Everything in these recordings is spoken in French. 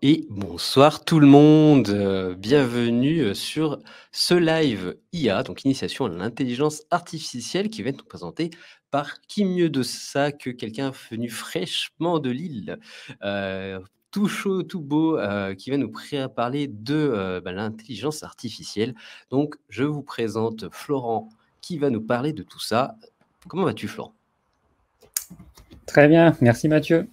Et bonsoir tout le monde, bienvenue, sur ce live IA, donc initiation à l'intelligence artificielle qui va être présentée par qui mieux de ça que quelqu'un venu fraîchement de Lille, tout chaud, tout beau, qui va nous parler de, l'intelligence artificielle. Donc je vous présente Florent qui va nous parler de tout ça. Comment vas-tu Florent? Très bien, merci Mathieu.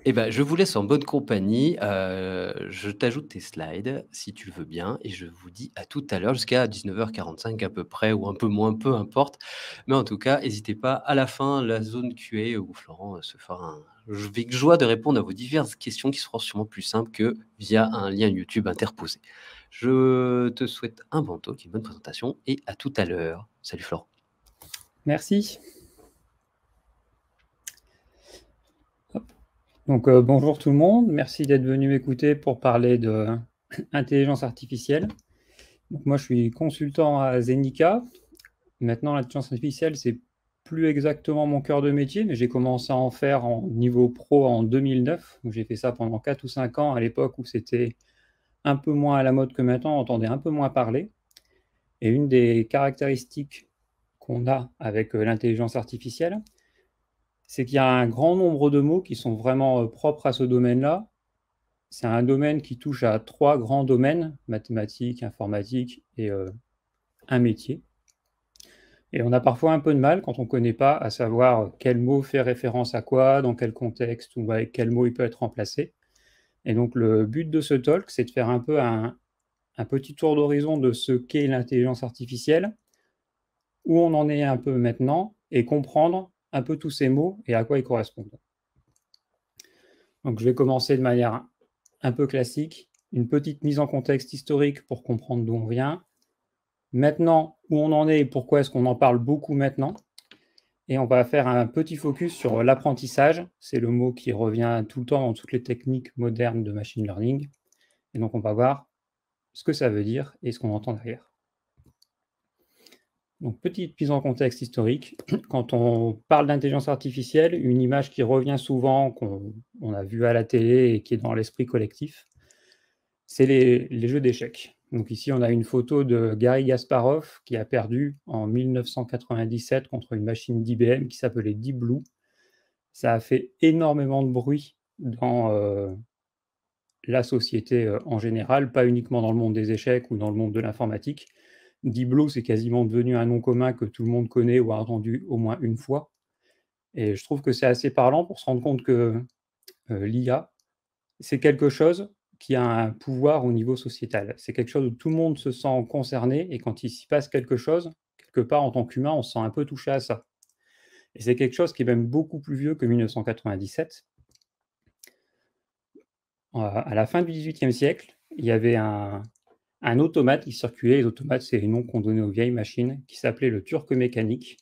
Eh ben, je vous laisse en bonne compagnie, je t'ajoute tes slides, si tu le veux bien et je vous dis à tout à l'heure jusqu'à 19h45 à peu près ou un peu moins, peu importe. Mais en tout cas, hésitez pas, à la fin, la zone QA où Florent, se fera un avec joie de répondre à vos diverses questions qui seront sûrement plus simples que via un lien YouTube interposé. Je te souhaite un bon talk, une bonne présentation et à tout à l'heure. Salut Florent. Merci. Hop. Donc, bonjour tout le monde, merci d'être venu m'écouter pour parler de intelligence artificielle. Donc, moi, je suis consultant à Zenica. Maintenant, l'intelligence artificielle, c'est plus exactement mon cœur de métier, mais j'ai commencé à en faire en niveau pro en 2009. Donc, j'ai fait ça pendant 4 ou 5 ans, à l'époque où c'était un peu moins à la mode que maintenant, on entendait un peu moins parler. Et une des caractéristiques qu'on a avec l'intelligence artificielle, c'est qu'il y a un grand nombre de mots qui sont vraiment propres à ce domaine-là. C'est un domaine qui touche à 3 grands domaines, mathématiques, informatique et un métier. Et on a parfois un peu de mal, quand on ne connaît pas, à savoir quel mot fait référence à quoi, dans quel contexte ou avec quel mot il peut être remplacé. Et donc le but de ce talk, c'est de faire un peu un petit tour d'horizon de ce qu'est l'intelligence artificielle, où on en est un peu maintenant, et comprendre un peu tous ces mots et à quoi ils correspondent. Donc je vais commencer de manière un peu classique, une petite mise en contexte historique pour comprendre d'où on vient. Maintenant, où on en est et pourquoi est-ce qu'on en parle beaucoup maintenant. Et on va faire un petit focus sur l'apprentissage. C'est le mot qui revient tout le temps dans toutes les techniques modernes de machine learning. Et donc on va voir ce que ça veut dire et ce qu'on entend derrière. Donc petite mise en contexte historique. Quand on parle d'intelligence artificielle, une image qui revient souvent, qu'on a vue à la télé et qui est dans l'esprit collectif, c'est les jeux d'échecs. Donc ici, on a une photo de Garry Kasparov qui a perdu en 1997 contre une machine d'IBM qui s'appelait Deep Blue. Ça a fait énormément de bruit dans la société en général, pas uniquement dans le monde des échecs ou dans le monde de l'informatique. Deep Blue, c'est quasiment devenu un nom commun que tout le monde connaît ou a entendu au moins une fois. Et je trouve que c'est assez parlant pour se rendre compte que l'IA, c'est quelque chose qui a un pouvoir au niveau sociétal. C'est quelque chose où tout le monde se sent concerné et quand il s'y passe quelque chose, quelque part en tant qu'humain, on se sent un peu touché à ça. Et c'est quelque chose qui est même beaucoup plus vieux que 1997. À la fin du XVIIIe siècle, il y avait un automate qui circulait. Les automates, c'est les noms qu'on donnait aux vieilles machines, qui s'appelait le turc mécanique.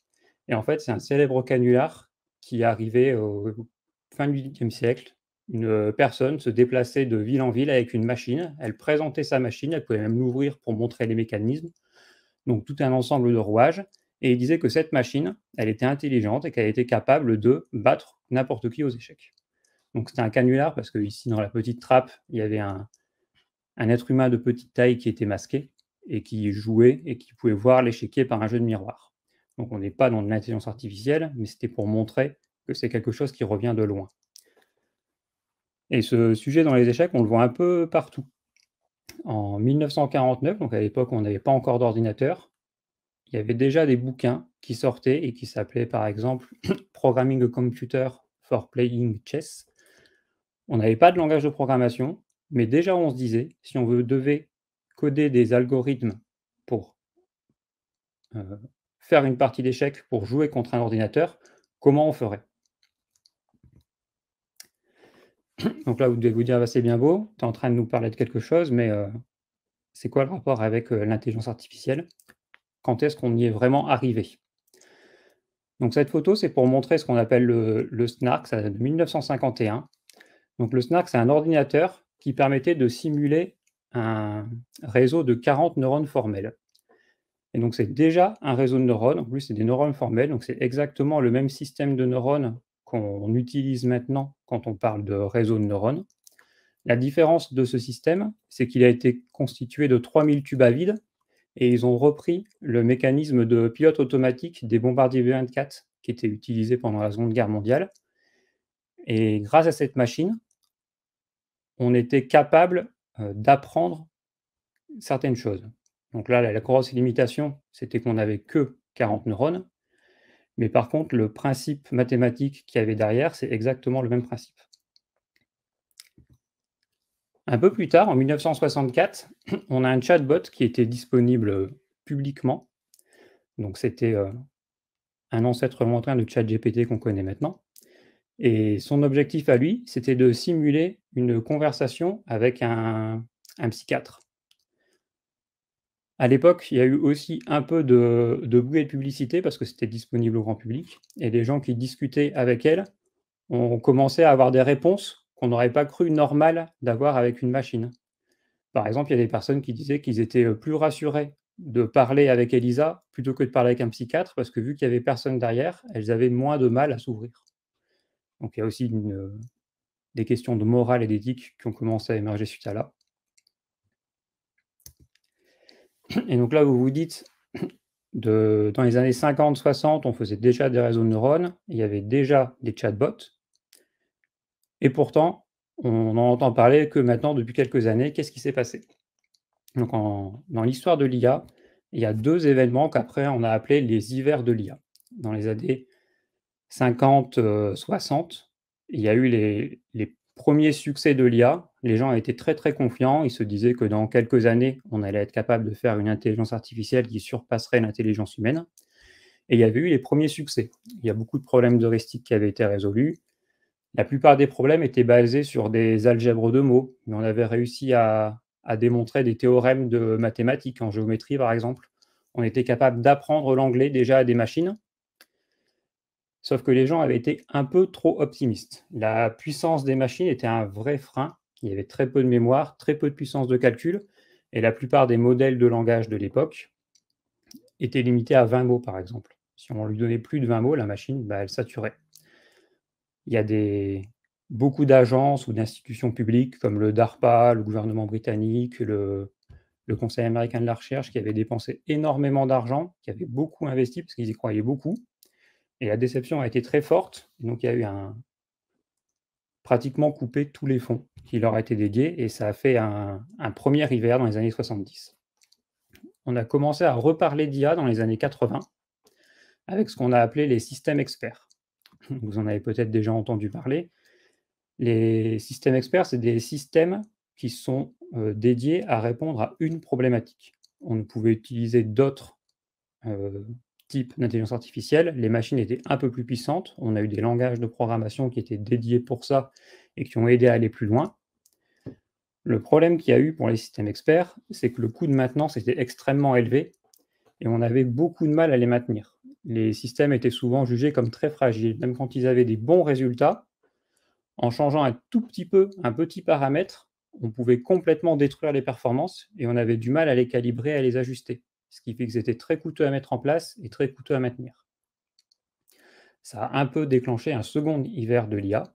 Et en fait, c'est un célèbre canular qui arrivait au fin du XVIIIe siècle. Une personne se déplaçait de ville en ville avec une machine. Elle présentait sa machine, elle pouvait même l'ouvrir pour montrer les mécanismes. Donc tout un ensemble de rouages. Et il disait que cette machine, elle était intelligente et qu'elle était capable de battre n'importe qui aux échecs. Donc c'était un canular parce que ici dans la petite trappe, il y avait un être humain de petite taille qui était masqué et qui jouait et qui pouvait voir l'échiquier par un jeu de miroir. Donc on n'est pas dans de l'intelligence artificielle, mais c'était pour montrer que c'est quelque chose qui revient de loin. Et ce sujet dans les échecs, on le voit un peu partout. En 1949, donc à l'époque où on n'avait pas encore d'ordinateur, il y avait déjà des bouquins qui sortaient et qui s'appelaient par exemple Programming a Computer for Playing Chess. On n'avait pas de langage de programmation, mais déjà on se disait, si on devait coder des algorithmes pour faire une partie d'échecs, pour jouer contre un ordinateur, comment on ferait? Donc là, vous devez vous dire: «Bah, c'est bien beau, tu es en train de nous parler de quelque chose, mais c'est quoi le rapport avec l'intelligence artificielle? Quand est-ce qu'on y est vraiment arrivé?» Donc cette photo, c'est pour montrer ce qu'on appelle le SNARK, ça date de 1951. Donc le SNARK, c'est un ordinateur qui permettait de simuler un réseau de 40 neurones formels. Et donc c'est déjà un réseau de neurones, en plus c'est des neurones formels, donc c'est exactement le même système de neurones qu'on utilise maintenant quand on parle de réseau de neurones. La différence de ce système, c'est qu'il a été constitué de 3000 tubes à vide et ils ont repris le mécanisme de pilote automatique des bombardiers B-24 qui était utilisé pendant la Seconde Guerre mondiale. Et grâce à cette machine, on était capable d'apprendre certaines choses. Donc là, la grosse limitation, c'était qu'on n'avait que 40 neurones. Mais par contre, le principe mathématique qu'il y avait derrière, c'est exactement le même principe. Un peu plus tard, en 1964, on a un chatbot qui était disponible publiquement. Donc c'était un ancêtre lointain de ChatGPT qu'on connaît maintenant. Et son objectif à lui, c'était de simuler une conversation avec un psychiatre. À l'époque, il y a eu aussi un peu de bruit et de publicité parce que c'était disponible au grand public. Et les gens qui discutaient avec elle ont commencé à avoir des réponses qu'on n'aurait pas cru normales d'avoir avec une machine. Par exemple, il y a des personnes qui disaient qu'ils étaient plus rassurés de parler avec Elisa plutôt que de parler avec un psychiatre parce que vu qu'il n'y avait personne derrière, elles avaient moins de mal à s'ouvrir. Donc il y a aussi des questions de morale et d'éthique qui ont commencé à émerger suite à là. Et donc là, vous vous dites, dans les années 50-60, on faisait déjà des réseaux de neurones, il y avait déjà des chatbots, et pourtant, on n'en entend parler que maintenant depuis quelques années. Qu'est-ce qui s'est passé? Donc dans l'histoire de l'IA, il y a 2 événements qu'après on a appelés les hivers de l'IA. Dans les années 50, 60, il y a eu les premiers succès de l'IA. Les gens étaient très, très confiants. Ils se disaient que dans quelques années, on allait être capable de faire une intelligence artificielle qui surpasserait l'intelligence humaine. Et il y avait eu les premiers succès. Il y a beaucoup de problèmes heuristiques qui avaient été résolus. La plupart des problèmes étaient basés sur des algèbres de mots, mais on avait réussi à démontrer des théorèmes de mathématiques en géométrie, par exemple. On était capable d'apprendre l'anglais déjà à des machines, sauf que les gens avaient été un peu trop optimistes. La puissance des machines était un vrai frein. Il y avait très peu de mémoire, très peu de puissance de calcul, et la plupart des modèles de langage de l'époque étaient limités à 20 mots, par exemple. Si on lui donnait plus de 20 mots, la machine, elle saturait. Il y a beaucoup d'agences ou d'institutions publiques comme le DARPA, le gouvernement britannique, le Conseil américain de la recherche qui avaient dépensé énormément d'argent, qui avaient beaucoup investi parce qu'ils y croyaient beaucoup. Et la déception a été très forte. Donc il y a eu pratiquement coupé tous les fonds qui leur étaient dédiés et ça a fait un premier hiver dans les années 70. On a commencé à reparler d'IA dans les années 80 avec ce qu'on a appelé les systèmes experts. Vous en avez peut-être déjà entendu parler. Les systèmes experts, c'est des systèmes qui sont dédiés à répondre à une problématique. On pouvait utiliser d'autres types d'intelligence artificielle. Les machines étaient un peu plus puissantes. On a eu des langages de programmation qui étaient dédiés pour ça et qui ont aidé à aller plus loin. Le problème qu'il y a eu pour les systèmes experts, c'est que le coût de maintenance était extrêmement élevé et on avait beaucoup de mal à les maintenir. Les systèmes étaient souvent jugés comme très fragiles, même quand ils avaient des bons résultats. En changeant un tout petit peu, un petit paramètre, on pouvait complètement détruire les performances et on avait du mal à les calibrer, à les ajuster. Ce qui fait que c'était très coûteux à mettre en place et très coûteux à maintenir. Ça a un peu déclenché un second hiver de l'IA.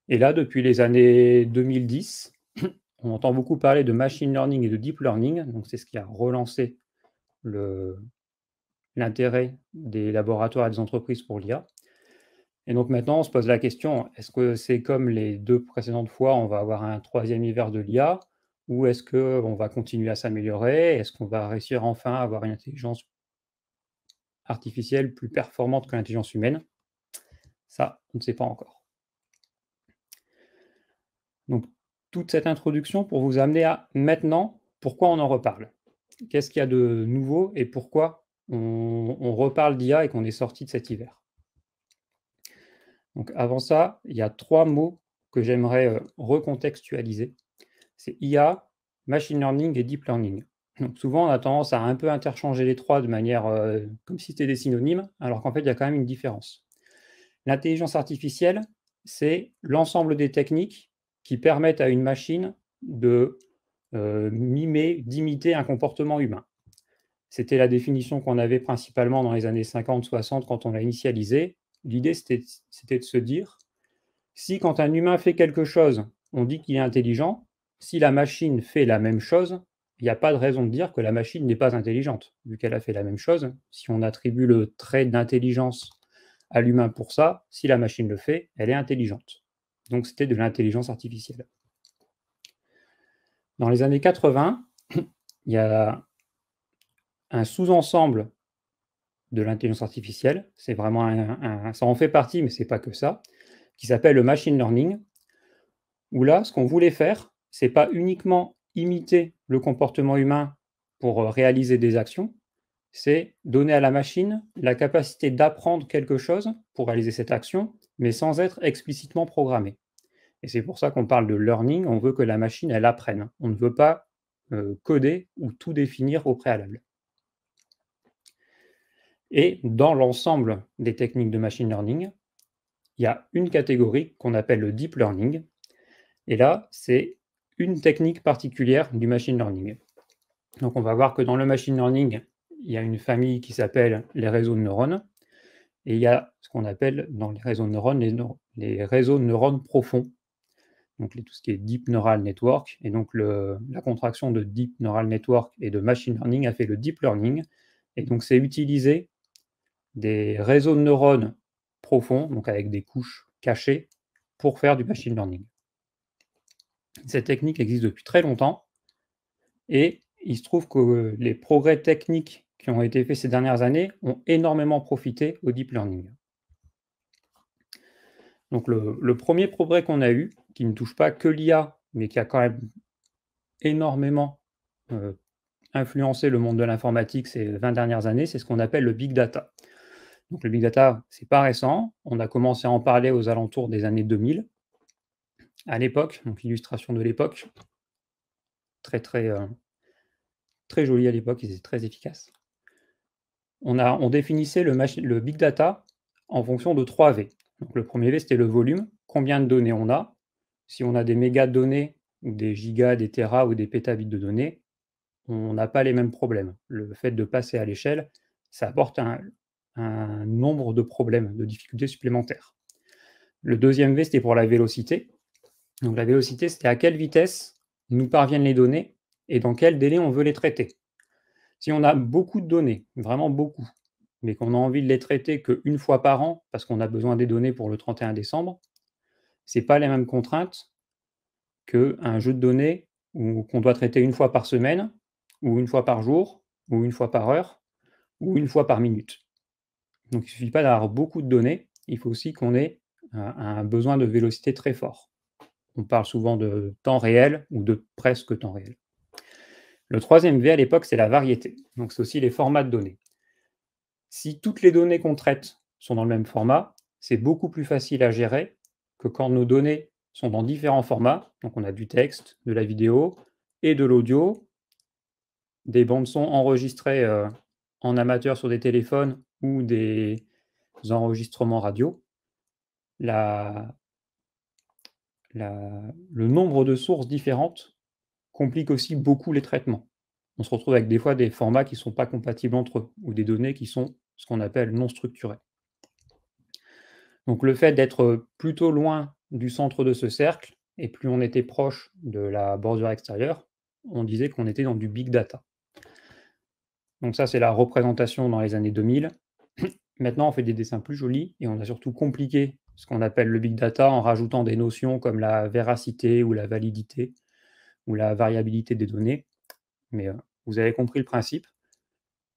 Et là, depuis les années 2010, on entend beaucoup parler de machine learning et de deep learning. Donc, c'est ce qui a relancé l'intérêt des laboratoires et des entreprises pour l'IA. Et donc maintenant, on se pose la question, est-ce que c'est comme les 2 précédentes fois, on va avoir un 3e hiver de l'IA, ou est-ce qu'on va continuer à s'améliorer? Est-ce qu'on va réussir enfin à avoir une intelligence artificielle plus performante que l'intelligence humaine? Ça, on ne sait pas encore. Donc, toute cette introduction pour vous amener à maintenant, pourquoi on en reparle? Qu'est-ce qu'il y a de nouveau et pourquoi on reparle d'IA et qu'on est sorti de cet hiver? Donc avant ça, il y a 3 mots que j'aimerais recontextualiser. C'est IA, machine learning et deep learning. Donc souvent, on a tendance à un peu interchanger les 3 de manière comme si c'était des synonymes, alors qu'en fait, il y a quand même une différence. L'intelligence artificielle, c'est l'ensemble des techniques qui permettent à une machine de d'imiter un comportement humain. C'était la définition qu'on avait principalement dans les années 50-60 quand on l'a initialisé. L'idée, c'était de se dire, si quand un humain fait quelque chose, on dit qu'il est intelligent. Si la machine fait la même chose, il n'y a pas de raison de dire que la machine n'est pas intelligente, vu qu'elle a fait la même chose. Si on attribue le trait d'intelligence à l'humain pour ça, si la machine le fait, elle est intelligente. Donc c'était de l'intelligence artificielle. Dans les années 80, il y a un sous-ensemble de l'intelligence artificielle, c'est vraiment ça en fait partie, mais c'est pas que ça, qui s'appelle le machine learning, où là, ce qu'on voulait faire, c'est pas uniquement imiter le comportement humain pour réaliser des actions, c'est donner à la machine la capacité d'apprendre quelque chose pour réaliser cette action, mais sans être explicitement programmée. Et c'est pour ça qu'on parle de learning, on veut que la machine, elle apprenne. On ne veut pas coder ou tout définir au préalable. Et dans l'ensemble des techniques de machine learning, il y a une catégorie qu'on appelle le deep learning. Et là, c'est une technique particulière du machine learning. Donc on va voir que dans le machine learning, il y a une famille qui s'appelle les réseaux de neurones. Et il y a ce qu'on appelle dans les réseaux de neurones les réseaux de neurones profonds. Donc tout ce qui est Deep Neural Network. Et donc la contraction de Deep Neural Network et de Machine Learning a fait le Deep Learning. Et donc c'est utiliser des réseaux de neurones profonds, donc avec des couches cachées, pour faire du Machine Learning. Cette technique existe depuis très longtemps. Et il se trouve que les progrès techniques qui ont été faits ces dernières années ont énormément profité au Deep Learning. Donc le premier progrès qu'on a eu, qui ne touche pas que l'IA, mais qui a quand même énormément influencé le monde de l'informatique ces 20 dernières années, c'est ce qu'on appelle le big data. Donc le big data, c'est pas récent, on a commencé à en parler aux alentours des années 2000. À l'époque, donc l'illustration de l'époque, très jolie à l'époque, et c'est très efficace. On définissait le big data en fonction de 3 V. Donc le premier V, c'était le volume, combien de données on a. Si on a des mégas de données, ou des gigas, des téras ou des pétabits de données, on n'a pas les mêmes problèmes. Le fait de passer à l'échelle, ça apporte un nombre de problèmes, de difficultés supplémentaires. Le deuxième V, c'était pour la vélocité. Donc la vélocité, c'était à quelle vitesse nous parviennent les données et dans quel délai on veut les traiter. Si on a beaucoup de données, vraiment beaucoup, mais qu'on a envie de les traiter qu'une fois par an, parce qu'on a besoin des données pour le 31 décembre, ce n'est pas les mêmes contraintes qu'un jeu de données qu'on doit traiter une fois par semaine, ou une fois par jour, ou une fois par heure, ou une fois par minute. Donc il ne suffit pas d'avoir beaucoup de données, il faut aussi qu'on ait un besoin de vélocité très fort. On parle souvent de temps réel ou de presque temps réel. Le troisième V à l'époque, c'est la variété. Donc c'est aussi les formats de données. Si toutes les données qu'on traite sont dans le même format, c'est beaucoup plus facile à gérer que quand nos données sont dans différents formats. Donc on a du texte, de la vidéo et de l'audio, des bandes son enregistrées en amateur sur des téléphones ou des enregistrements radio. Le nombre de sources différentes complique aussi beaucoup les traitements. On se retrouve avec des fois des formats qui ne sont pas compatibles entre eux, ou des données qui sont ce qu'on appelle non structurées. Donc le fait d'être plutôt loin du centre de ce cercle, et plus on était proche de la bordure extérieure, on disait qu'on était dans du big data. Donc ça, c'est la représentation dans les années 2000. Maintenant, on fait des dessins plus jolis, et on a surtout compliqué ce qu'on appelle le big data en rajoutant des notions comme la véracité ou la validité, ou la variabilité des données. Mais vous avez compris le principe.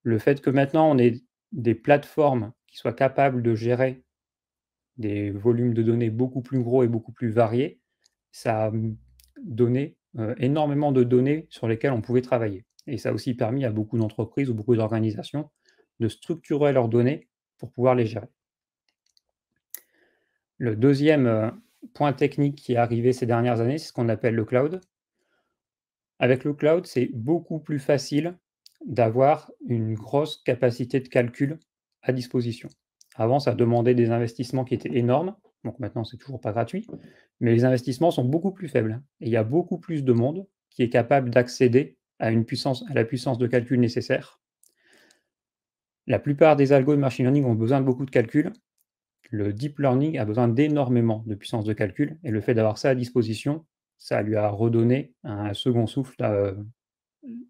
Le fait que maintenant on ait des plateformes qui soient capables de gérer des volumes de données beaucoup plus gros et beaucoup plus variés, ça a donné énormément de données sur lesquelles on pouvait travailler. Et ça a aussi permis à beaucoup d'entreprises ou beaucoup d'organisations de structurer leurs données pour pouvoir les gérer. Le deuxième point technique qui est arrivé ces dernières années, c'est ce qu'on appelle le cloud. Avec le cloud, c'est beaucoup plus facile d'avoir une grosse capacité de calcul à disposition. Avant, ça demandait des investissements qui étaient énormes, donc maintenant c'est toujours pas gratuit, mais les investissements sont beaucoup plus faibles. Et il y a beaucoup plus de monde qui est capable d'accéder à la puissance de calcul nécessaire. La plupart des algos de machine learning ont besoin de beaucoup de calcul. Le deep learning a besoin d'énormément de puissance de calcul, et le fait d'avoir ça à disposition ça lui a redonné un second souffle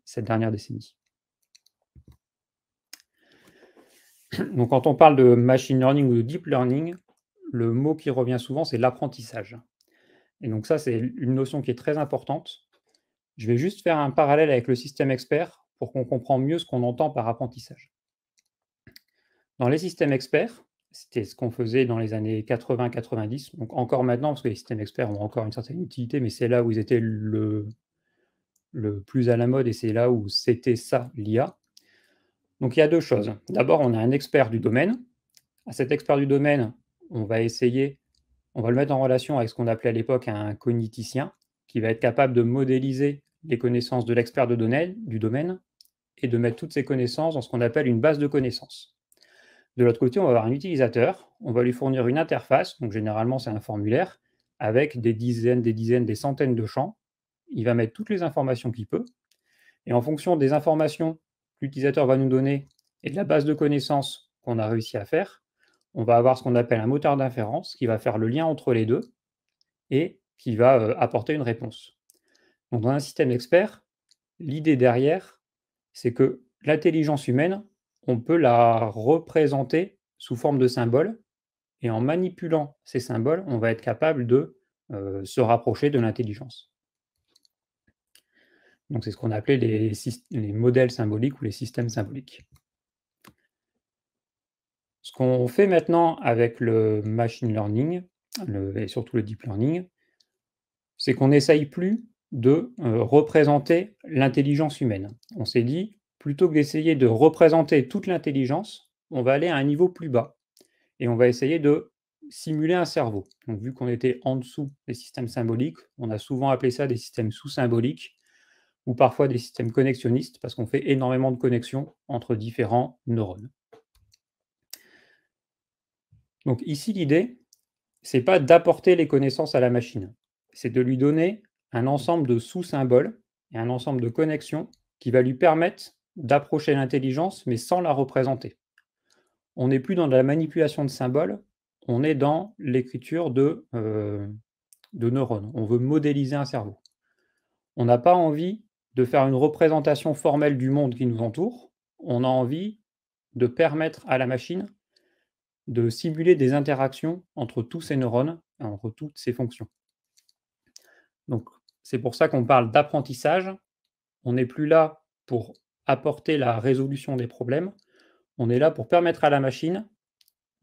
cette dernière décennie. Donc quand on parle de machine learning ou de deep learning, le mot qui revient souvent, c'est l'apprentissage. Et donc ça, c'est une notion qui est très importante. Je vais juste faire un parallèle avec le système expert pour qu'on comprenne mieux ce qu'on entend par apprentissage. Dans les systèmes experts, c'était ce qu'on faisait dans les années 80-90, donc encore maintenant, parce que les systèmes experts ont encore une certaine utilité, mais c'est là où ils étaient le plus à la mode et c'est là où c'était ça l'IA. Donc il y a deux choses. D'abord, on a un expert du domaine. À cet expert du domaine, on va le mettre en relation avec ce qu'on appelait à l'époque un cogniticien, qui va être capable de modéliser les connaissances de l'expert du domaine et de mettre toutes ces connaissances dans ce qu'on appelle une base de connaissances. De l'autre côté, on va avoir un utilisateur, on va lui fournir une interface, donc généralement c'est un formulaire, avec des dizaines, des centaines de champs. Il va mettre toutes les informations qu'il peut, et en fonction des informations que l'utilisateur va nous donner et de la base de connaissances qu'on a réussi à faire, on va avoir ce qu'on appelle un moteur d'inférence qui va faire le lien entre les deux et qui va apporter une réponse. Donc dans un système expert, l'idée derrière, c'est que l'intelligence humaine, on peut la représenter sous forme de symboles, et en manipulant ces symboles, on va être capable de se rapprocher de l'intelligence. Donc c'est ce qu'on appelait les modèles symboliques ou les systèmes symboliques. Ce qu'on fait maintenant avec le machine learning, et surtout le deep learning, c'est qu'on n'essaye plus de représenter l'intelligence humaine. On s'est dit, plutôt que d'essayer de représenter toute l'intelligence, on va aller à un niveau plus bas et on va essayer de simuler un cerveau. Donc, vu qu'on était en dessous des systèmes symboliques, on a souvent appelé ça des systèmes sous-symboliques ou parfois des systèmes connexionnistes parce qu'on fait énormément de connexions entre différents neurones. Donc ici, l'idée, c'est pas d'apporter les connaissances à la machine, c'est de lui donner un ensemble de sous-symboles et un ensemble de connexions qui va lui permettre d'approcher l'intelligence, mais sans la représenter. On n'est plus dans la manipulation de symboles, on est dans l'écriture de neurones. On veut modéliser un cerveau. On n'a pas envie de faire une représentation formelle du monde qui nous entoure, on a envie de permettre à la machine de simuler des interactions entre tous ces neurones et entre toutes ces fonctions. Donc, c'est pour ça qu'on parle d'apprentissage. On n'est plus là pour apporter la résolution des problèmes, on est là pour permettre à la machine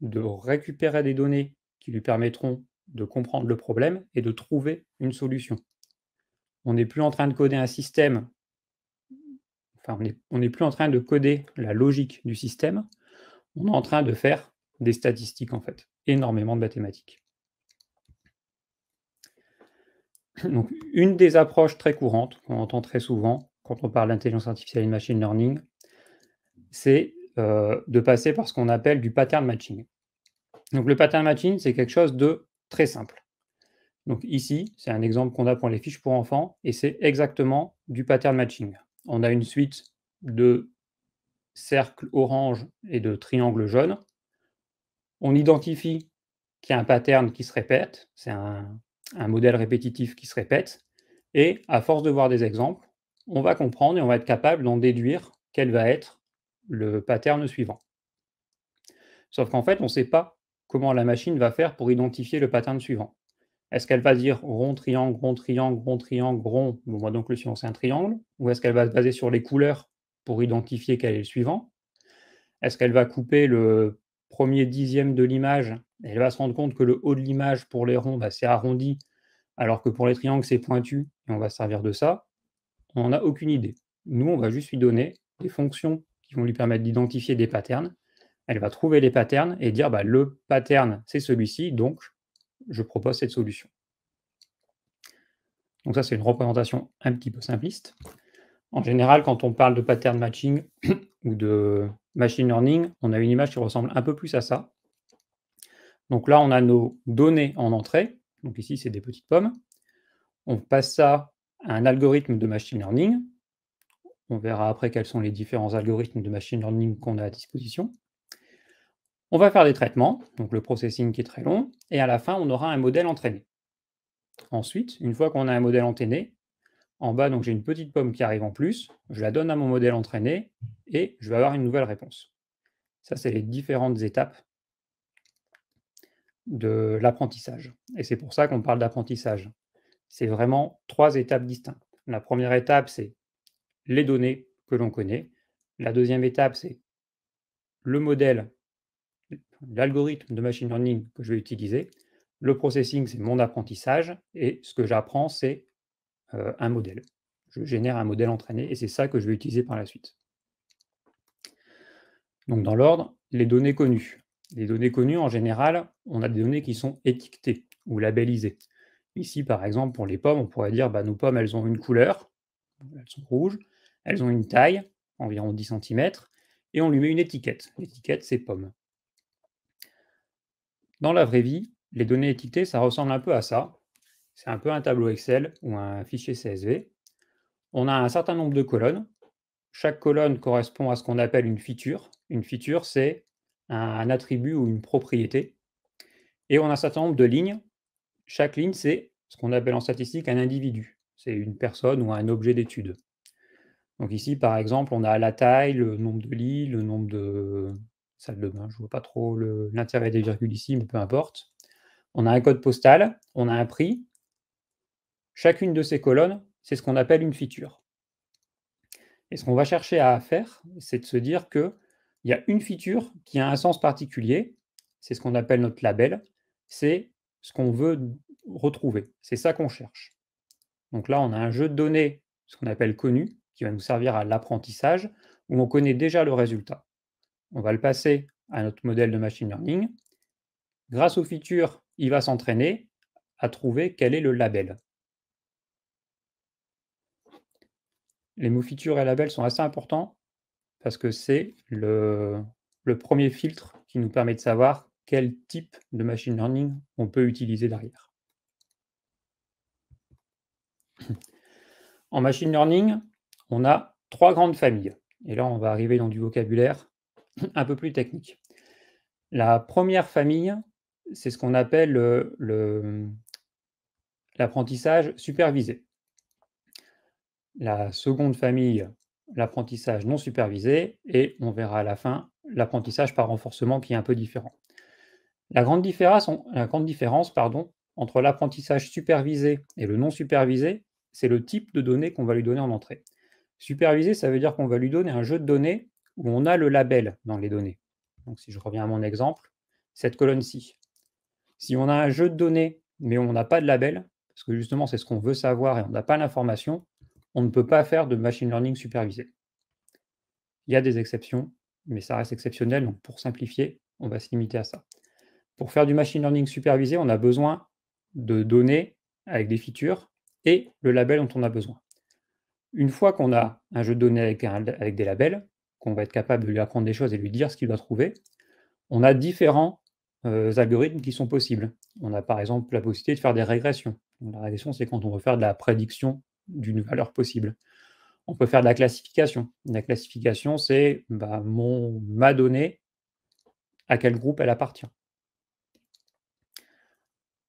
de récupérer des données qui lui permettront de comprendre le problème et de trouver une solution. On n'est plus en train de coder un système, enfin, on n'est plus en train de coder la logique du système, on est en train de faire des statistiques, en fait, énormément de mathématiques. Donc, une des approches très courantes qu'on entend très souvent quand on parle d'intelligence artificielle et de machine learning, c'est de passer par ce qu'on appelle du pattern matching. Donc, le pattern matching, c'est quelque chose de très simple. Donc ici, c'est un exemple qu'on a pour les fiches pour enfants, et c'est exactement du pattern matching. On a une suite de cercles orange et de triangles jaunes. On identifie qu'il y a un pattern qui se répète, c'est un modèle répétitif qui se répète, et à force de voir des exemples, on va comprendre et on va être capable d'en déduire quel va être le pattern suivant. Sauf qu'en fait, on ne sait pas comment la machine va faire pour identifier le pattern suivant. Est-ce qu'elle va dire rond, triangle, rond, triangle, rond, triangle, rond, bon, moi donc le suivant c'est un triangle, ou est-ce qu'elle va se baser sur les couleurs pour identifier quel est le suivant? Est-ce qu'elle va couper le premier dixième de l'image et elle va se rendre compte que le haut de l'image pour les ronds, c'est arrondi, alors que pour les triangles c'est pointu, et on va se servir de ça? On n'en a aucune idée. Nous, on va juste lui donner des fonctions qui vont lui permettre d'identifier des patterns. Elle va trouver les patterns et dire le pattern c'est celui-ci, donc je propose cette solution. Donc ça, c'est une représentation un petit peu simpliste. En général, quand on parle de pattern matching ou de machine learning, on a une image qui ressemble un peu plus à ça. Donc là, on a nos données en entrée. Donc ici, c'est des petites pommes. On passe ça à un algorithme de machine learning. On verra après quels sont les différents algorithmes de machine learning qu'on a à disposition. On va faire des traitements, donc le processing qui est très long, et à la fin, on aura un modèle entraîné. Ensuite, une fois qu'on a un modèle entraîné, en bas, donc j'ai une petite pomme qui arrive en plus, je la donne à mon modèle entraîné et je vais avoir une nouvelle réponse. Ça, c'est les différentes étapes de l'apprentissage. Et c'est pour ça qu'on parle d'apprentissage. C'est vraiment 3 étapes distinctes. La première étape, c'est les données que l'on connaît. La deuxième étape, c'est le modèle, l'algorithme de machine learning que je vais utiliser. Le processing, c'est mon apprentissage et ce que j'apprends, c'est, un modèle. Je génère un modèle entraîné et c'est ça que je vais utiliser par la suite. Donc dans l'ordre, les données connues. Les données connues, en général, on a des données qui sont étiquetées ou labellisées. Ici, par exemple, pour les pommes, on pourrait dire, bah, nos pommes, elles ont une couleur, elles sont rouges, elles ont une taille, environ 10 centimètres, et on lui met une étiquette. L'étiquette, c'est pomme. Dans la vraie vie, les données étiquetées, ça ressemble un peu à ça. C'est un peu un tableau Excel ou un fichier CSV. On a un certain nombre de colonnes. Chaque colonne correspond à ce qu'on appelle une feature. Une feature, c'est un attribut ou une propriété. Et on a un certain nombre de lignes. Chaque ligne, c'est ce qu'on appelle en statistique un individu. C'est une personne ou un objet d'étude. Donc ici, par exemple, on a la taille, le nombre de lits, le nombre de salles de bain. Je ne vois pas trop l'intérêt des virgules ici, mais peu importe. On a un code postal, on a un prix. Chacune de ces colonnes, c'est ce qu'on appelle une feature. Et ce qu'on va chercher à faire, c'est de se dire qu'il y a une feature qui a un sens particulier. C'est ce qu'on appelle notre label. C'est ce qu'on veut retrouver. C'est ça qu'on cherche. Donc là, on a un jeu de données, ce qu'on appelle connu, qui va nous servir à l'apprentissage, où on connaît déjà le résultat. On va le passer à notre modèle de machine learning. Grâce aux features, il va s'entraîner à trouver quel est le label. Les mots feature et label sont assez importants parce que c'est le premier filtre qui nous permet de savoir quel type de machine learning on peut utiliser derrière. En machine learning, on a 3 grandes familles. Et là, on va arriver dans du vocabulaire un peu plus technique. La première famille, c'est ce qu'on appelle l'apprentissage supervisé. La seconde famille, l'apprentissage non supervisé, et on verra à la fin l'apprentissage par renforcement qui est un peu différent. La grande différence, entre l'apprentissage supervisé et le non supervisé, c'est le type de données qu'on va lui donner en entrée. Supervisé, ça veut dire qu'on va lui donner un jeu de données où on a le label dans les données. Donc si je reviens à mon exemple, cette colonne-ci. Si on a un jeu de données, mais on n'a pas de label, parce que justement c'est ce qu'on veut savoir et on n'a pas l'information, on ne peut pas faire de machine learning supervisé. Il y a des exceptions, mais ça reste exceptionnel, donc pour simplifier, on va se limiter à ça. Pour faire du machine learning supervisé, on a besoin de données avec des features et le label dont on a besoin. Une fois qu'on a un jeu de données avec des labels, qu'on va être capable de lui apprendre des choses et lui dire ce qu'il doit trouver, on a différents algorithmes qui sont possibles. On a par exemple la possibilité de faire des régressions. Donc, la régression, c'est quand on veut faire de la prédiction d'une valeur possible. On peut faire de la classification. La classification, c'est ma donnée, à quel groupe elle appartient.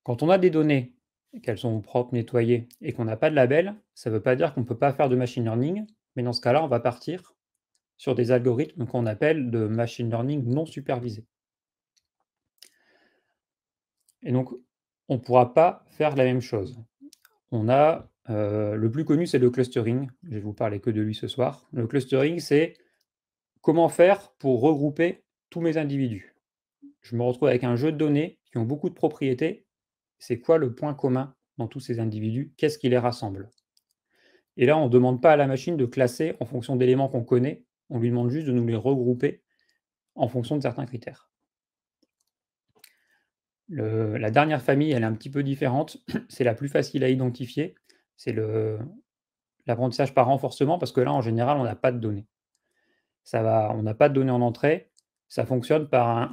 Quand on a des données, qu'elles sont propres, nettoyées, et qu'on n'a pas de label, ça ne veut pas dire qu'on ne peut pas faire de machine learning, mais dans ce cas-là, on va partir sur des algorithmes qu'on appelle de machine learning non supervisé. Et donc, on ne pourra pas faire la même chose. On a le plus connu, c'est le clustering. Je vais vous parler que de lui ce soir. Le clustering, c'est comment faire pour regrouper tous mes individus. Je me retrouve avec un jeu de données qui ont beaucoup de propriétés. C'est quoi le point commun dans tous ces individus? Qu'est-ce qui les rassemble? Et là, on ne demande pas à la machine de classer en fonction d'éléments qu'on connaît. On lui demande juste de nous les regrouper en fonction de certains critères. La dernière famille, elle est un petit peu différente. C'est la plus facile à identifier. C'est l'apprentissage par renforcement parce que là, en général, on n'a pas de données. On n'a pas de données en entrée. Ça fonctionne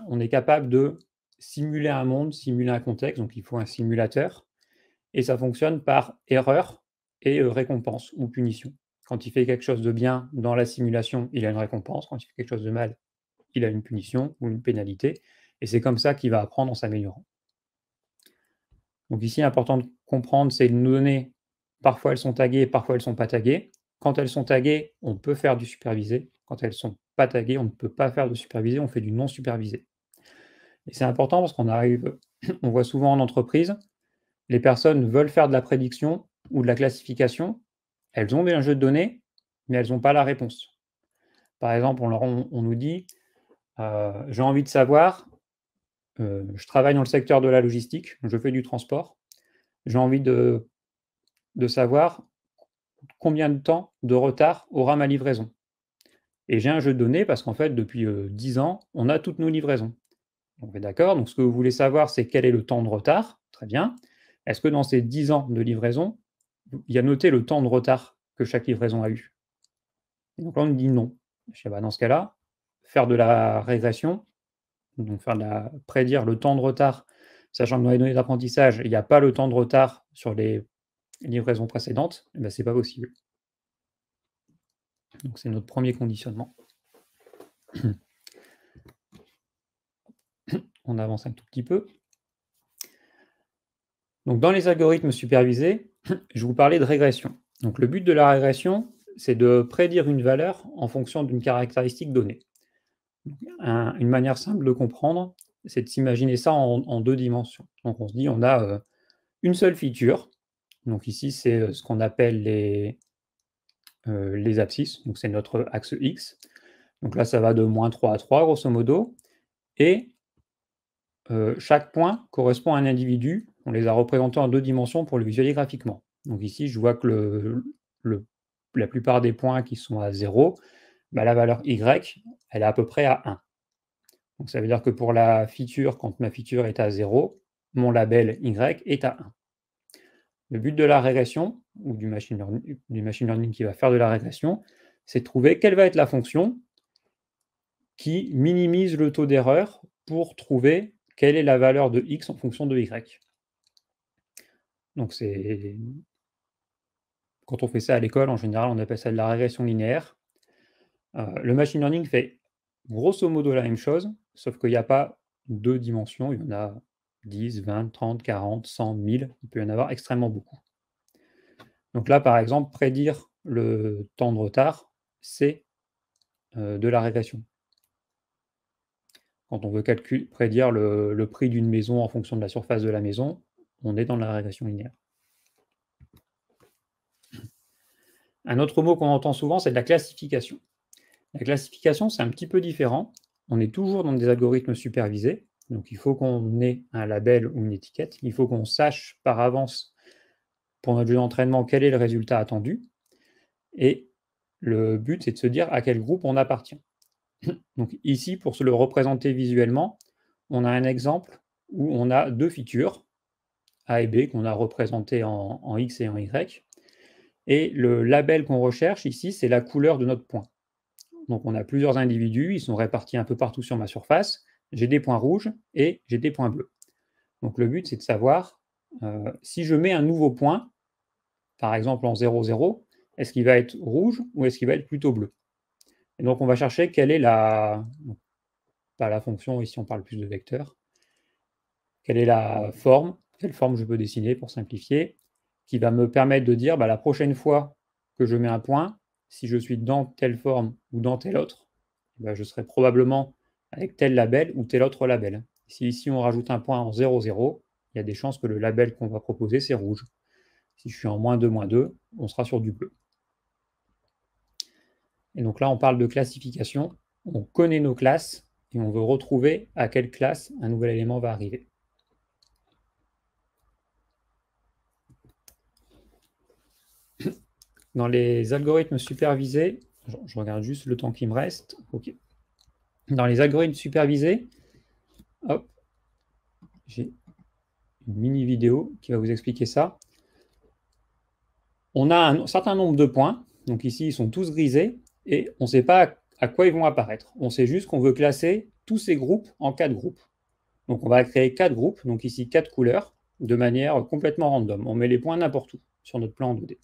on est capable de simuler un monde, simuler un contexte, donc il faut un simulateur. Et ça fonctionne par erreur et récompense ou punition. Quand il fait quelque chose de bien dans la simulation, il a une récompense. Quand il fait quelque chose de mal, il a une punition ou une pénalité. Et c'est comme ça qu'il va apprendre en s'améliorant. Donc ici, important de comprendre, c'est nos données, parfois elles sont taguées, parfois elles ne sont pas taguées. Quand elles sont taguées, on peut faire du supervisé. Quand elles ne sont pas taguées, on ne peut pas faire de supervisé, on fait du non supervisé. Et c'est important parce qu'on arrive, on voit souvent en entreprise, les personnes veulent faire de la prédiction ou de la classification, elles ont un jeu de données, mais elles n'ont pas la réponse. Par exemple, on nous dit, j'ai envie de savoir, je travaille dans le secteur de la logistique, je fais du transport, j'ai envie de savoir combien de temps de retard aura ma livraison. Et j'ai un jeu de données parce qu'en fait, depuis 10 ans, on a toutes nos livraisons. On est d'accord, donc ce que vous voulez savoir, c'est quel est le temps de retard. Très bien. Est-ce que dans ces 10 ans de livraison, il y a noté le temps de retard que chaque livraison a eu? Et donc là, on me dit non. Je dis, bah, dans ce cas-là, faire de la régression, donc prédire le temps de retard, sachant que dans les données d'apprentissage, il n'y a pas le temps de retard sur les livraisons précédentes, eh ben, c'est pas possible. Donc c'est notre premier conditionnement. On avance un tout petit peu. Donc dans les algorithmes supervisés, je vous parlais de régression. Donc le but de la régression, c'est de prédire une valeur en fonction d'une caractéristique donnée. Une manière simple de comprendre, c'est de s'imaginer ça en 2 dimensions. Donc on se dit, on a une seule feature. Donc ici, c'est ce qu'on appelle les abscisses. Donc c'est notre axe X. Donc là, ça va de -3 à 3, grosso modo. Et chaque point correspond à un individu. On les a représentés en 2 dimensions pour le visualiser graphiquement. Donc ici, je vois que la plupart des points qui sont à 0, bah, la valeur Y, elle est à peu près à 1. Donc ça veut dire que pour la feature, quand ma feature est à 0, mon label Y est à 1. Le but de la régression, ou du machine learning qui va faire de la régression, c'est de trouver quelle va être la fonction qui minimise le taux d'erreur pour trouver quelle est la valeur de X en fonction de Y. Donc quand on fait ça à l'école, en général, on appelle ça de la régression linéaire. Le machine learning fait grosso modo la même chose, sauf qu'il n'y a pas 2 dimensions, il y en a 10, 20, 30, 40, 100, 1000, il peut y en avoir extrêmement beaucoup. Donc là, par exemple, prédire le temps de retard, c'est de la régression. Quand on veut prédire le prix d'une maison en fonction de la surface de la maison, on est dans la régression linéaire. Un autre mot qu'on entend souvent, c'est de la classification. La classification, c'est un petit peu différent. On est toujours dans des algorithmes supervisés, donc il faut qu'on ait un label ou une étiquette. Il faut qu'on sache par avance, pour notre jeu d'entraînement, quel est le résultat attendu. Et le but, c'est de se dire à quel groupe on appartient. Donc ici, pour se le représenter visuellement, on a un exemple où on a 2 features, A et B, qu'on a représentées en X et en Y. Et le label qu'on recherche ici, c'est la couleur de notre point. Donc on a plusieurs individus, ils sont répartis un peu partout sur ma surface. J'ai des points rouges et j'ai des points bleus. Donc le but, c'est de savoir si je mets un nouveau point, par exemple en 0, 0, est-ce qu'il va être rouge ou est-ce qu'il va être plutôt bleu? Et donc on va chercher quelle est pas la fonction, ici on parle plus de vecteur, quelle est la forme, quelle forme je peux dessiner pour simplifier, qui va me permettre de dire la prochaine fois que je mets un point, si je suis dans telle forme ou dans telle autre, je serai probablement avec tel label ou tel autre label. Si ici on rajoute un point en 0, 0, il y a des chances que le label qu'on va proposer, c'est rouge. Si je suis en -2, -2, on sera sur du bleu. Et donc là, on parle de classification. On connaît nos classes et on veut retrouver à quelle classe un nouvel élément va arriver. Dans les algorithmes supervisés, je regarde juste le temps qui me reste. OK. Dans les algorithmes supervisés, hop, j'ai une mini vidéo qui va vous expliquer ça. On a un certain nombre de points, donc ici ils sont tous grisés, et on ne sait pas à quoi ils vont apparaître. On sait juste qu'on veut classer tous ces groupes en 4 groupes. Donc on va créer 4 groupes, donc ici 4 couleurs, de manière complètement random. On met les points n'importe où sur notre plan en 2D.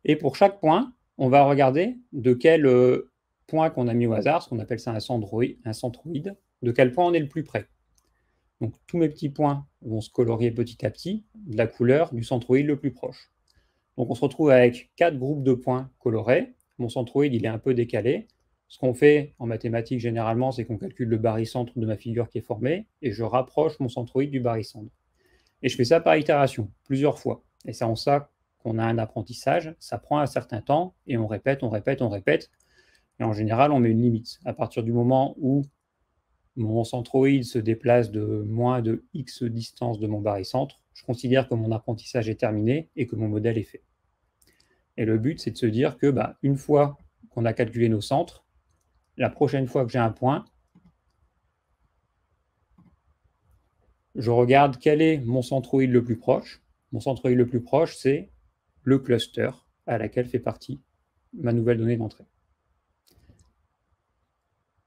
Et pour chaque point, on va regarder de quel point qu'on a mis au hasard, ce qu'on appelle ça un centroïde, de quel point on est le plus près. Donc, tous mes petits points vont se colorier petit à petit de la couleur du centroïde le plus proche. Donc, on se retrouve avec 4 groupes de points colorés. Mon centroïde, il est un peu décalé. Ce qu'on fait en mathématiques, généralement, c'est qu'on calcule le barycentre de ma figure qui est formée et je rapproche mon centroïde du barycentre. Et je fais ça par itération, plusieurs fois. Et c'est en ça qu'on a un apprentissage. Ça prend un certain temps et on répète, on répète, on répète. Et en général, on met une limite. À partir du moment où mon centroïde se déplace de moins de X distance de mon barycentre, je considère que mon apprentissage est terminé et que mon modèle est fait. Et le but, c'est de se dire que une fois qu'on a calculé nos centres, la prochaine fois que j'ai un point, je regarde quel est mon centroïde le plus proche. Mon centroïde le plus proche, c'est le cluster à laquelle fait partie ma nouvelle donnée d'entrée.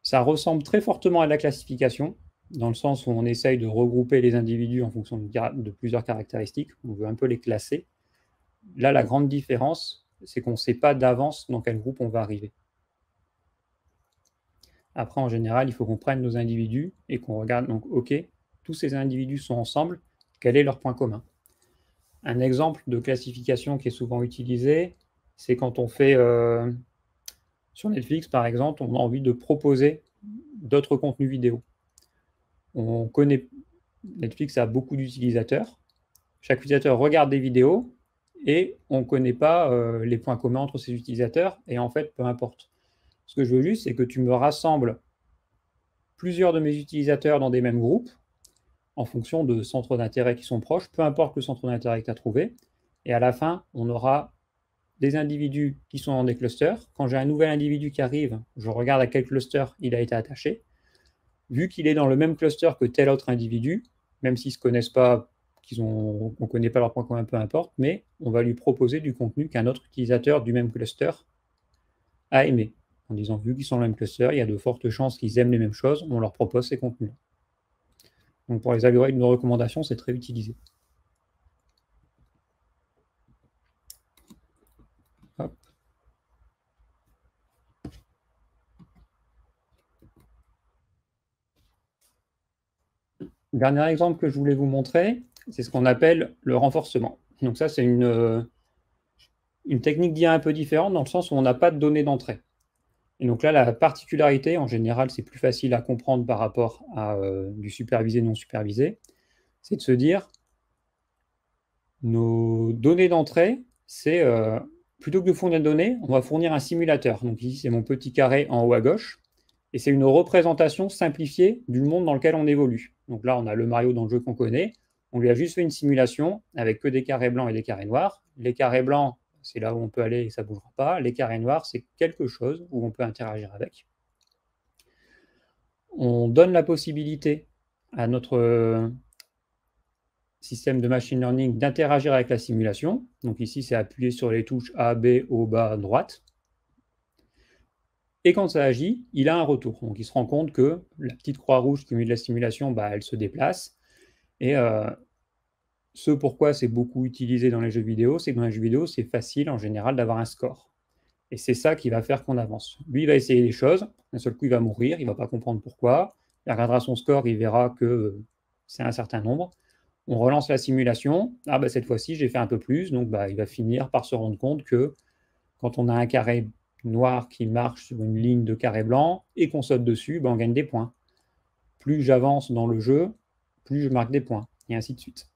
Ça ressemble très fortement à la classification, dans le sens où on essaye de regrouper les individus en fonction de plusieurs caractéristiques, on veut un peu les classer. Là, la grande différence, c'est qu'on ne sait pas d'avance dans quel groupe on va arriver. Après, en général, il faut qu'on prenne nos individus et qu'on regarde, donc, OK, tous ces individus sont ensemble, quel est leur point commun? Un exemple de classification qui est souvent utilisé, c'est quand on fait, sur Netflix, par exemple, on a envie de proposer d'autres contenus vidéo. On connaît, Netflix a beaucoup d'utilisateurs. Chaque utilisateur regarde des vidéos et on ne connaît pas les points communs entre ces utilisateurs. Et en fait, peu importe. Ce que je veux juste, c'est que tu me rassembles plusieurs de mes utilisateurs dans des mêmes groupes en fonction de centres d'intérêt qui sont proches, peu importe le centre d'intérêt que tu as trouvé. Et à la fin, on aura des individus qui sont dans des clusters. Quand j'ai un nouvel individu qui arrive, je regarde à quel cluster il a été attaché. Vu qu'il est dans le même cluster que tel autre individu, même s'ils ne se connaissent pas, on ne connaît pas leur point commun, peu importe, mais on va lui proposer du contenu qu'un autre utilisateur du même cluster a aimé. En disant, vu qu'ils sont dans le même cluster, il y a de fortes chances qu'ils aiment les mêmes choses, on leur propose ces contenus. Donc pour les algorithmes de recommandation, c'est très utilisé. Hop. Dernier exemple que je voulais vous montrer, c'est ce qu'on appelle le renforcement. Donc ça, c'est une technique d'IA un peu différente dans le sens où on n'a pas de données d'entrée. Et donc là, la particularité, en général, c'est plus facile à comprendre par rapport à du supervisé non supervisé, c'est de se dire, nos données d'entrée, c'est, plutôt que de fournir des données, on va fournir un simulateur. Donc ici, c'est mon petit carré en haut à gauche, et c'est une représentation simplifiée du monde dans lequel on évolue. Donc là, on a le Mario dans le jeu qu'on connaît, on lui a juste fait une simulation avec que des carrés blancs et des carrés noirs. Les carrés blancs, c'est là où on peut aller et ça ne bougera pas. Les carrés noirs, c'est quelque chose où on peut interagir avec. On donne la possibilité à notre système de machine learning d'interagir avec la simulation. Donc ici, c'est appuyer sur les touches A, B, haut, bas, droite. Et quand ça agit, il a un retour. Donc il se rend compte que la petite croix rouge qui est au milieu de la simulation, elle se déplace. Et ce pourquoi c'est beaucoup utilisé dans les jeux vidéo, c'est que dans les jeux vidéo, c'est facile en général d'avoir un score. Et c'est ça qui va faire qu'on avance. Lui, il va essayer des choses, d'un seul coup, il va mourir, il ne va pas comprendre pourquoi. Il regardera son score, il verra que c'est un certain nombre. On relance la simulation. Cette fois-ci, j'ai fait un peu plus. Donc, il va finir par se rendre compte que quand on a un carré noir qui marche sur une ligne de carré blanc et qu'on saute dessus, on gagne des points. Plus j'avance dans le jeu, plus je marque des points, et ainsi de suite.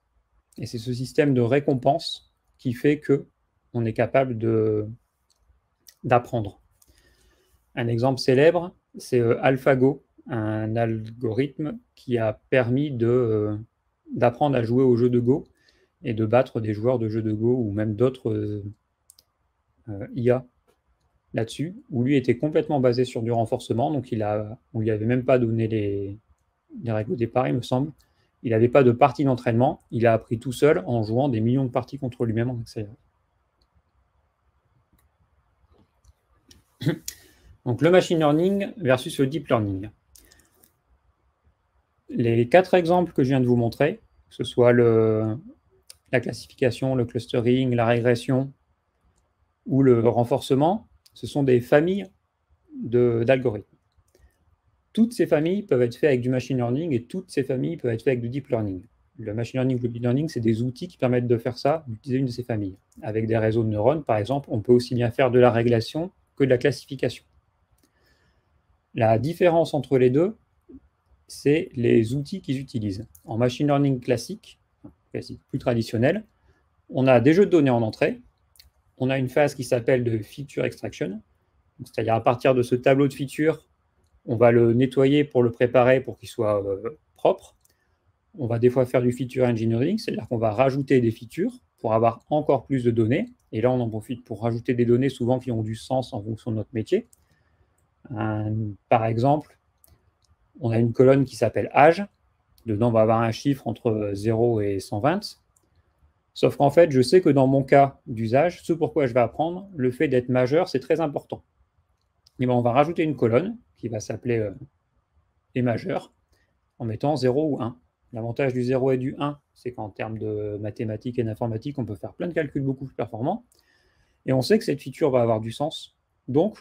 Et c'est ce système de récompense qui fait qu'on est capable d'apprendre. Un exemple célèbre, c'est AlphaGo, un algorithme qui a permis d'apprendre à jouer au jeu de Go et de battre des joueurs de jeux de Go ou même d'autres IA là-dessus, où lui était complètement basé sur du renforcement, donc on lui avait même pas donné les règles au départ, il me semble. Il n'avait pas de partie d'entraînement, il a appris tout seul en jouant des millions de parties contre lui-même en accéléré. Donc le machine learning versus le deep learning. Les 4 exemples que je viens de vous montrer, que ce soit la classification, le clustering, la régression ou le renforcement, ce sont des familles d'algorithmes. toutes ces familles peuvent être faites avec du machine learning et toutes ces familles peuvent être faites avec du deep learning. Le machine learning, le deep learning, c'est des outils qui permettent de faire ça, d'utiliser une de ces familles. Avec des réseaux de neurones, par exemple, on peut aussi bien faire de la réglation que de la classification. La différence entre les deux, c'est les outils qu'ils utilisent. En machine learning classique, plus traditionnel, on a des jeux de données en entrée, on a une phase qui s'appelle de feature extraction, c'est-à-dire à partir de ce tableau de features, on va le nettoyer pour le préparer pour qu'il soit propre. On va des fois faire du feature engineering, c'est-à-dire qu'on va rajouter des features pour avoir encore plus de données. Et là, on en profite pour rajouter des données souvent qui ont du sens en fonction de notre métier. Par exemple, on a une colonne qui s'appelle âge. Dedans, on va avoir un chiffre entre 0 et 120. Sauf qu'en fait, je sais que dans mon cas d'usage, ce pourquoi je vais apprendre, le fait d'être majeur, c'est très important. Et bien, on va rajouter une colonne qui va s'appeler et majeur en mettant 0 ou 1. L'avantage du 0 et du 1, c'est qu'en termes de mathématiques et d'informatique, on peut faire plein de calculs beaucoup plus performants. Et on sait que cette feature va avoir du sens. Donc,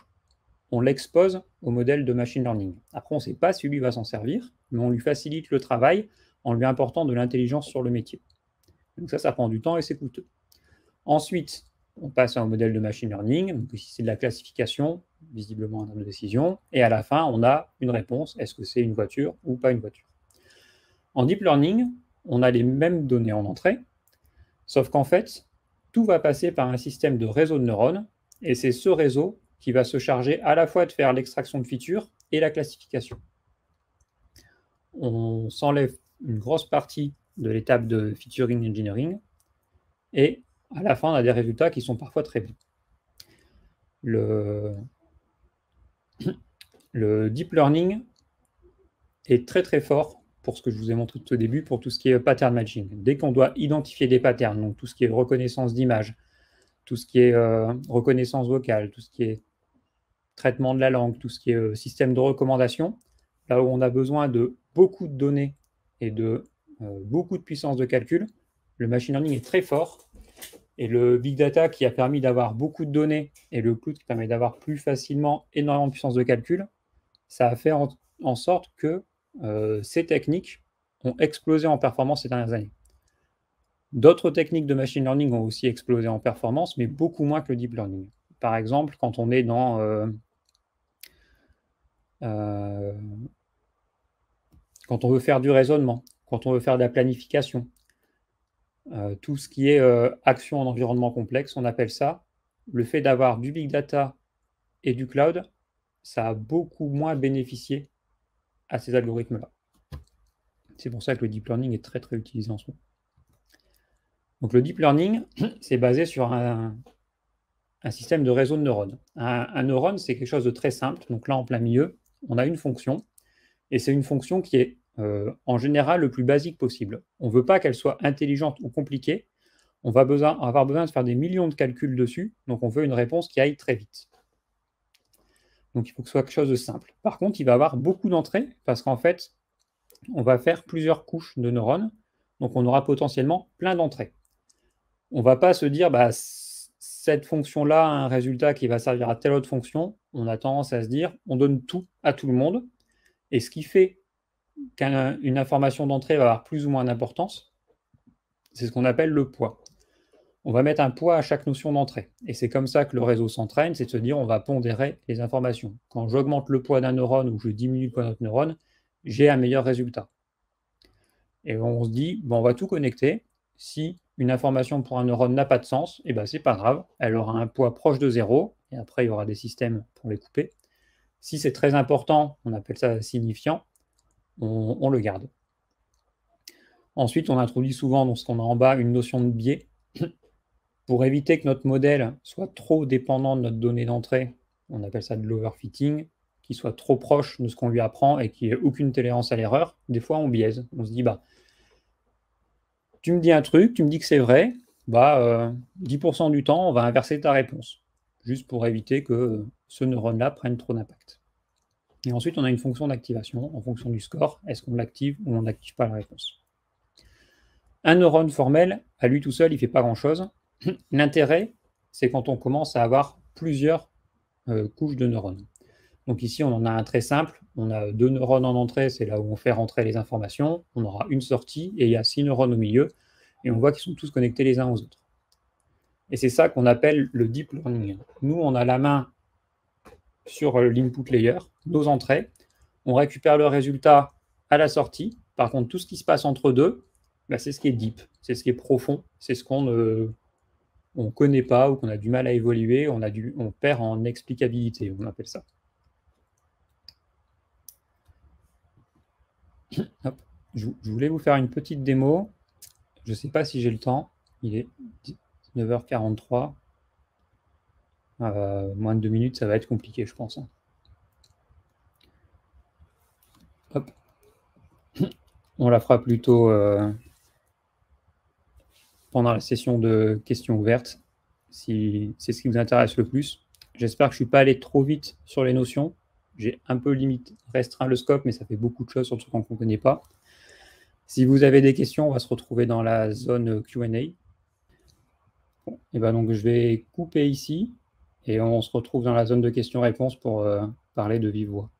on l'expose au modèle de machine learning. Après, on ne sait pas si lui va s'en servir, mais on lui facilite le travail en lui apportant de l'intelligence sur le métier. Donc ça prend du temps et c'est coûteux. Ensuite, on passe à un modèle de machine learning. Donc ici, c'est de la classification, visiblement un arbre de décision. Et à la fin, on a une réponse. Est-ce que c'est une voiture ou pas une voiture? En deep learning, on a les mêmes données en entrée, sauf qu'en fait, tout va passer par un système de réseau de neurones, et c'est ce réseau qui va se charger à la fois de faire l'extraction de features et la classification. On s'enlève une grosse partie de l'étape de featuring engineering, et à la fin, on a des résultats qui sont parfois très bons. Le deep learning est très très fort pour ce que je vous ai montré tout au début, pour tout ce qui est pattern matching. Dès qu'on doit identifier des patterns, donc tout ce qui est reconnaissance d'image, tout ce qui est reconnaissance vocale, tout ce qui est traitement de la langue, tout ce qui est système de recommandation, là où on a besoin de beaucoup de données et de beaucoup de puissance de calcul, le machine learning est très fort. Et le big data qui a permis d'avoir beaucoup de données et le cloud qui permet d'avoir plus facilement énormément de puissance de calcul, ça a fait en sorte que ces techniques ont explosé en performance ces dernières années. D'autres techniques de machine learning ont aussi explosé en performance, mais beaucoup moins que le deep learning. Par exemple, quand on est dans quand on veut faire du raisonnement, quand on veut faire de la planification, tout ce qui est action en environnement complexe, on appelle ça, le fait d'avoir du big data et du cloud, ça a beaucoup moins bénéficié à ces algorithmes-là. C'est pour ça que le deep learning est très très utilisé en ce moment. Donc le deep learning, c'est basé sur un système de réseau de neurones. Un neurone, c'est quelque chose de très simple. Donc là, en plein milieu, on a une fonction, et c'est une fonction qui est en général le plus basique possible. On ne veut pas qu'elle soit intelligente ou compliquée. On va avoir besoin de faire des millions de calculs dessus, donc on veut une réponse qui aille très vite. Donc il faut que ce soit quelque chose de simple. Par contre, il va avoir beaucoup d'entrées, parce qu'en fait, on va faire plusieurs couches de neurones, donc on aura potentiellement plein d'entrées. On ne va pas se dire, bah, cette fonction-là a un résultat qui va servir à telle autre fonction. On a tendance à se dire, on donne tout à tout le monde, et ce qui fait qu'une information d'entrée va avoir plus ou moins d'importance, c'est ce qu'on appelle le poids. On va mettre un poids à chaque notion d'entrée. Et c'est comme ça que le réseau s'entraîne, c'est de se dire on va pondérer les informations. Quand j'augmente le poids d'un neurone ou je diminue le poids d'un autre neurone, j'ai un meilleur résultat. Et on se dit, bon, on va tout connecter. Si une information pour un neurone n'a pas de sens, eh ben, c'est pas grave, elle aura un poids proche de 0, et après il y aura des systèmes pour les couper. Si c'est très important, on appelle ça signifiant, on le garde. Ensuite, on introduit souvent dans ce qu'on a en bas une notion de biais. Pour éviter que notre modèle soit trop dépendant de notre donnée d'entrée, on appelle ça de l'overfitting, qu'il soit trop proche de ce qu'on lui apprend et qu'il n'y ait aucune tolérance à l'erreur. Des fois, on biaise. On se dit, bah, tu me dis un truc, tu me dis que c'est vrai, bah, 10% du temps, on va inverser ta réponse, juste pour éviter que ce neurone-là prenne trop d'impact. Et ensuite, on a une fonction d'activation en fonction du score. Est-ce qu'on l'active ou on n'active pas la réponse? Un neurone formel, à lui tout seul, il ne fait pas grand-chose. L'intérêt, c'est quand on commence à avoir plusieurs couches de neurones. Donc ici, on en a un très simple. On a 2 neurones en entrée, c'est là où on fait rentrer les informations. On aura une sortie et il y a 6 neurones au milieu. Et on voit qu'ils sont tous connectés les uns aux autres. Et c'est ça qu'on appelle le deep learning. Nous, on a la main sur l'input layer, nos entrées. On récupère le résultat à la sortie. Par contre, tout ce qui se passe entre deux, bah, c'est ce qui est deep, c'est ce qui est profond, c'est ce qu'on ne connaît pas ou qu'on a du mal à évaluer, on perd en explicabilité, on appelle ça. Hop. Je voulais vous faire une petite démo. Je ne sais pas si j'ai le temps. Il est 9h43. Moins de 2 minutes, ça va être compliqué, je pense. Hop. On la fera plutôt pendant la session de questions ouvertes, si c'est ce qui vous intéresse le plus. J'espère que je ne suis pas allé trop vite sur les notions. J'ai un peu restreint le scope, mais ça fait beaucoup de choses, surtout quand on ne connaît pas. Si vous avez des questions, on va se retrouver dans la zone Q&A. Bon, et ben donc je vais couper ici et on se retrouve dans la zone de questions-réponses pour parler de vive voix.